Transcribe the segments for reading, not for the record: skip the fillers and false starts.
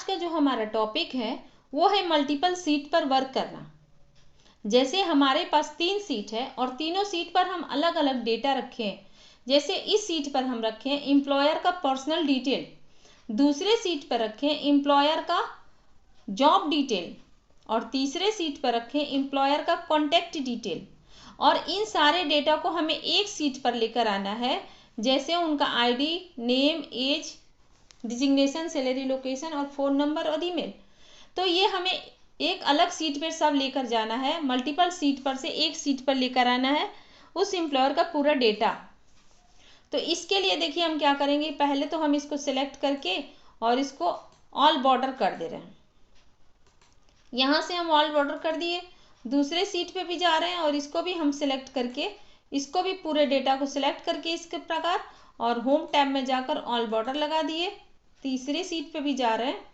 का जो हमारा टॉपिक है वो है मल्टीपल सीट पर वर्क करना। जैसे हमारे पास 3 सीट है और तीनों सीट पर हम अलग अलग डेटा रखे हैं। जैसे इस सीट पर हम रखे हैं एम्प्लॉयर का पर्सनल डिटेल, दूसरे सीट पर रखे हैं एम्प्लॉयर का जॉब डिटेल और तीसरे सीट पर रखें एम्प्लॉयर का कॉन्टैक्ट डिटेल। और इन सारे डेटा को हमें एक सीट पर लेकर आना है, जैसे उनका ID, name, age, designation, salary, location और फ़ोन नंबर और ईमेल। तो ये हमें एक अलग सीट पर सब लेकर जाना है, मल्टीपल सीट पर से एक सीट पर लेकर आना है उस एम्प्लॉयर का पूरा डेटा। तो इसके लिए देखिए हम क्या करेंगे, पहले तो हम इसको सिलेक्ट करके और इसको ऑल बॉर्डर कर दे रहे हैं। यहाँ से हम ऑल बॉर्डर कर दिए, दूसरे सीट पे भी जा रहे हैं और इसको भी हम सिलेक्ट करके इसको भी पूरे डेटा को सिलेक्ट करके इसके प्रकार और होम टैब में जाकर ऑल बॉर्डर लगा दिए। तीसरे सीट पे भी जा रहे हैं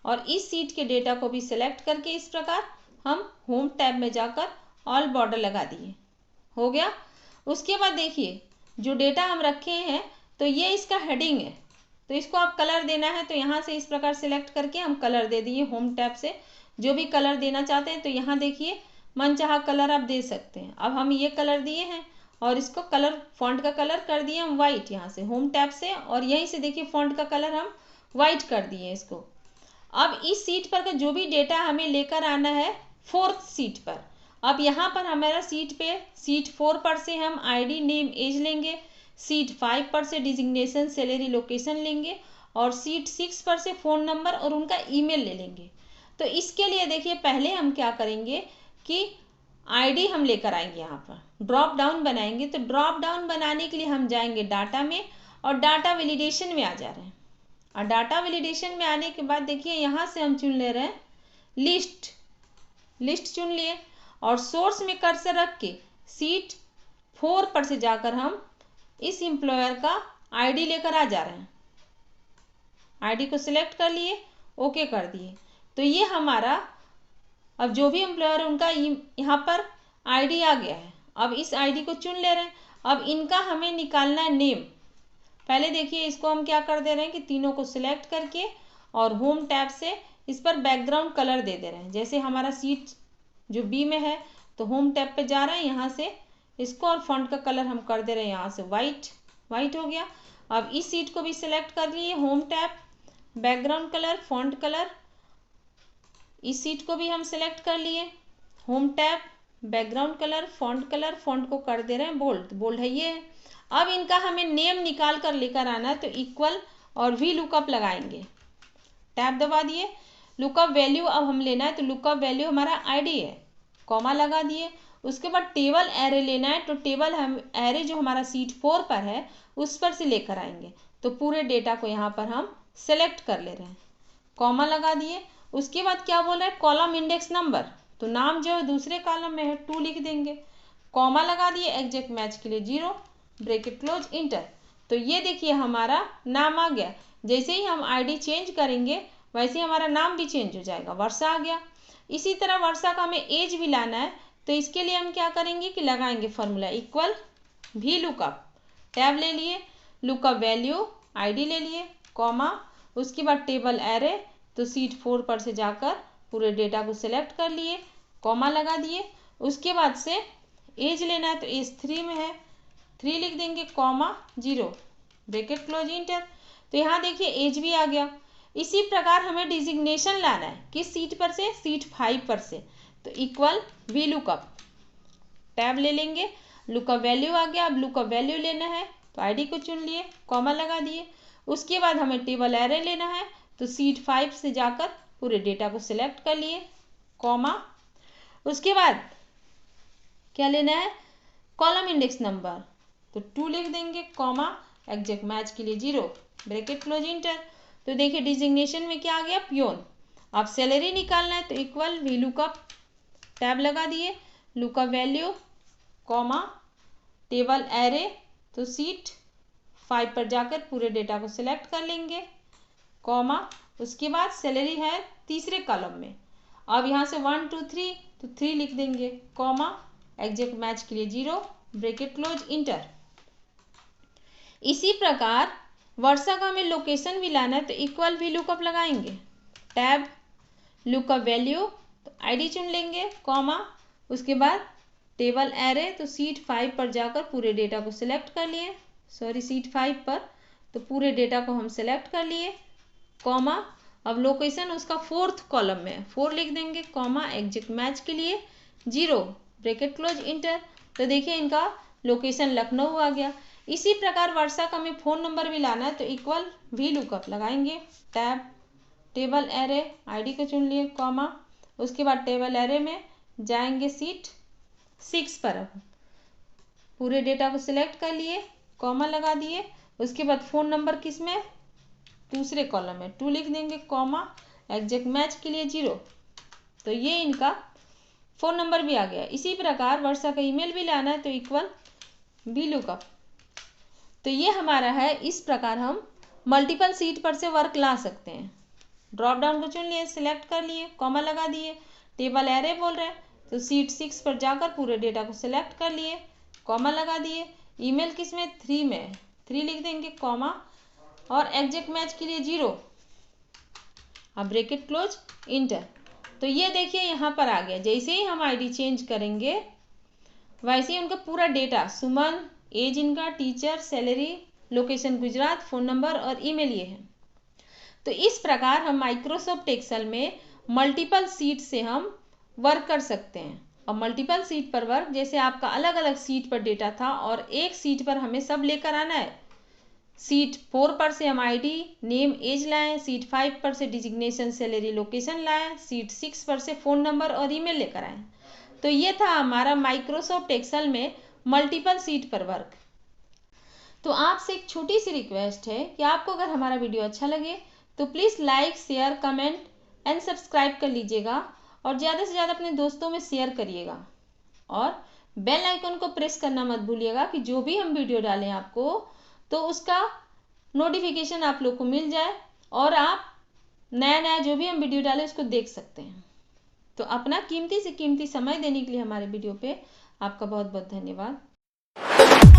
और इस सीट के डेटा को भी सिलेक्ट करके इस प्रकार हम होम टैब में जाकर ऑल बॉर्डर लगा दिए। हो गया। उसके बाद देखिए जो डेटा हम रखे हैं तो ये इसका हेडिंग है, तो इसको आप कलर देना है तो यहाँ से इस प्रकार सिलेक्ट करके हम कलर दे दिए होम टैब से। जो भी कलर देना चाहते हैं तो यहाँ देखिए मनचाहा कलर आप दे सकते हैं। अब हम ये कलर दिए हैं और इसको कलर फॉन्ट का कलर कर दिए हम वाइट यहाँ से होम टैब से, और यहीं से देखिए फॉन्ट का कलर हम वाइट कर दिए इसको। अब इस सीट पर का जो भी डेटा हमें लेकर आना है 4th सीट पर, अब यहाँ पर हमारा सीट 4 पर से हम आईडी, नेम, एज लेंगे, सीट 5 पर से डिजिग्नेशन, सैलरी, लोकेशन लेंगे और सीट 6 पर से फ़ोन नंबर और उनका ईमेल ले लेंगे। तो इसके लिए देखिए पहले हम क्या करेंगे कि आईडी हम लेकर आएंगे, यहाँ पर ड्रॉप डाउन बनाएंगे। तो ड्रॉप डाउन बनाने के लिए हम जाएंगे डाटा में और डाटा वैलिडेशन में आ जा रहे हैं। और डाटा वैलिडेशन में आने के बाद देखिए यहाँ से हम चुन ले रहे हैं लिस्ट चुन लिए और सोर्स में कर्सर रख के सीट 4 पर से जाकर हम इस एम्प्लॉयर का आईडी लेकर आ जा रहे हैं। आईडी को सिलेक्ट कर लिए, ओके कर दिए। तो ये हमारा अब जो भी एम्प्लॉयर है उनका यहाँ पर आईडी आ गया है। अब इस आईडी को चुन ले रहे हैं। अब इनका हमें निकालना है नेम। पहले देखिए इसको हम क्या कर दे रहे हैं कि तीनों को सिलेक्ट करके और होम टैब से इस पर बैकग्राउंड कलर दे रहे हैं। जैसे हमारा सीट जो बी में है तो होम टैब पे जा रहे हैं, यहाँ से इसको और फॉन्ट का कलर हम कर दे रहे हैं यहाँ से वाइट हो गया। अब इस सीट को भी सिलेक्ट कर लिए, home tab, background colour, font colour. इस सीट को भी हम सिलेक्ट कर लिए, home tab, background colour, font को कर दे रहे हैं बोल्ड है ये है। अब इनका हमें नेम निकाल कर लेकर आना है तो इक्वल और वी लुकअप लगाएंगे। टैब दबा दिए, लुकअप वैल्यू अब हम लेना है तो लुकअप वैल्यू हमारा आईडी है, कॉमा लगा दिए। उसके बाद टेबल एरे लेना है तो टेबल हम एरे जो हमारा सीट 4 पर है उस पर से लेकर आएंगे। तो पूरे डेटा को यहाँ पर हम सेलेक्ट कर ले रहे हैं, कॉमा लगा दिए। उसके बाद क्या बोल रहा है, कॉलम इंडेक्स नंबर, तो नाम जो है दूसरे कॉलम में है 2 लिख देंगे, कॉमा लगा दिए, एग्जैक्ट मैच के लिए 0, ब्रैकेट क्लोज, इंटर। तो ये देखिए हमारा नाम आ गया। जैसे ही हम आईडी चेंज करेंगे वैसे ही हमारा नाम भी चेंज हो जाएगा, वर्षा आ गया। इसी तरह वर्षा का हमें एज भी लाना है तो इसके लिए हम क्या करेंगे कि लगाएंगे formula equal V lookup, tab ले लिए, लुकअप वैल्यू आईडी ले लिए, कॉमा, उसके बाद टेबल एरे तो सीट 4 पर से जाकर पूरे डेटा को सिलेक्ट कर लिए, कॉमा लगा दिए। उसके बाद से एज लेना है तो एज 3 में है, 3 लिख देंगे, कॉमा 0, ब्रैकेट क्लोज, इंटर। तो यहाँ देखिए एज भी आ गया। इसी प्रकार हमें डिजिग्नेशन लाना है, किस सीट पर से, सीट 5 पर से, तो इक्वल वी लुकअप, टैब ले लेंगे, लुकअप वैल्यू आ गया। अब लुकअप वैल्यू लेना है तो आईडी को चुन लिए, कॉमा लगा दिए। उसके बाद हमें टेबल एरे लेना है तो सीट 5 से जाकर पूरे डेटा को सिलेक्ट कर लिए, कॉमा। उसके बाद क्या लेना है, कॉलम इंडेक्स नंबर तो 2 लिख देंगे, कॉमा, एग्जैक्ट मैच के लिए 0, ब्रैकेट क्लोज, इंटर। तो देखिए डिजिग्नेशन में क्या आ गया, पियोन। अब सैलरी निकालना है तो इक्वल वी लुकअप, टैब लगा दिए, lookup value, comma, table array तो सीट 5 पर जाकर पूरे डेटा को सिलेक्ट कर लेंगे, कॉमा। उसके बाद सैलरी है तीसरे कॉलम में, अब यहाँ से 1 2 3 तो 3 लिख देंगे, कॉमा, एग्जैक्ट मैच के लिए 0, ब्रैकेट क्लोज, इंटर। इसी प्रकार वर्षा का हमें लोकेशन भी लाना है तो इक्वल वी लुकअप लगाएंगे, टैब लुकअप वैल्यू, तो आईडी चुन लेंगे, कॉमा, उसके बाद टेबल एरे, तो सीट 5 पर जाकर पूरे डेटा को सिलेक्ट कर लिए, सीट 5 पर, तो पूरे डेटा को हम सिलेक्ट कर लिए, कॉमा, अब लोकेशन उसका 4th कॉलम में 4 लिख देंगे, कॉमा, एग्जैक्ट मैच के लिए 0 ब्रैकेट क्लोज इंटर। तो देखिए इनका लोकेशन लखनऊ आ गया। इसी प्रकार वर्षा का हमें फ़ोन नंबर भी लाना है, तो इक्वल वी लुकअप लगाएंगे, टैब टेबल एरे, आईडी को चुन लिए, कॉमा, उसके बाद टेबल एरे में जाएंगे सीट 6 पर, पूरे डेटा को सिलेक्ट कर लिए, कॉमा लगा दिए, उसके बाद फ़ोन नंबर किस में, दूसरे कॉलम में 2 लिख देंगे, कॉमा, एग्जैक्ट मैच के लिए 0। तो ये इनका फ़ोन नंबर भी आ गया। इसी प्रकार वर्षा का ईमेल भी लाना है, तो इक्वल वी लुकअप। तो ये हमारा है, इस प्रकार हम मल्टीपल सीट पर से वर्क ला सकते हैं। ड्रॉप डाउन को चुन लिए, सिलेक्ट कर लिए, कॉमा लगा दिए, टेबल एरे बोल रहे हैं, तो सीट 6 पर जाकर पूरे डेटा को सिलेक्ट कर लिए, कॉमा लगा दिए, ईमेल किस में, 3 में 3 लिख देंगे, कॉमा, और एग्जैक्ट मैच के लिए 0, अब ब्रैकेट क्लोज इंटर। तो ये देखिए यहाँ पर आ गया। जैसे ही हम आईडी चेंज करेंगे वैसे ही उनका पूरा डेटा, सुमन, एज इनका, teacher, salary, location Gujarat, phone number और ईमेल ये है। तो इस प्रकार हम माइक्रोसॉफ्ट एक्सेल में मल्टीपल सीट से हम वर्क कर सकते हैं। और मल्टीपल सीट पर वर्क, जैसे आपका अलग अलग सीट पर डेटा था और एक सीट पर हमें सब लेकर आना है। सीट 4 पर से हम आईडी, नेम, एज लाएं, सीट 5 पर से डिजिग्नेशन, सैलरी, लोकेशन लाएं, सीट 6 पर से फ़ोन नंबर और ईमेल लेकर आएं। तो ये था हमारा माइक्रोसॉफ्ट एक्सेल में मल्टीपल सीट पर वर्क। तो आपसे एक छोटी सी रिक्वेस्ट है कि आपको अगर हमारा वीडियो अच्छा लगे तो please like, share, comment and subscribe कर लीजिएगा और ज़्यादा से ज़्यादा अपने दोस्तों में शेयर करिएगा। और बेल आइकन को प्रेस करना मत भूलिएगा कि जो भी हम वीडियो डालें आपको, तो उसका नोटिफिकेशन आप लोग को मिल जाए और आप नया नया जो भी हम वीडियो डालें उसको देख सकते हैं। तो अपना कीमती से कीमती समय देने के लिए हमारे वीडियो पे आपका बहुत बहुत धन्यवाद।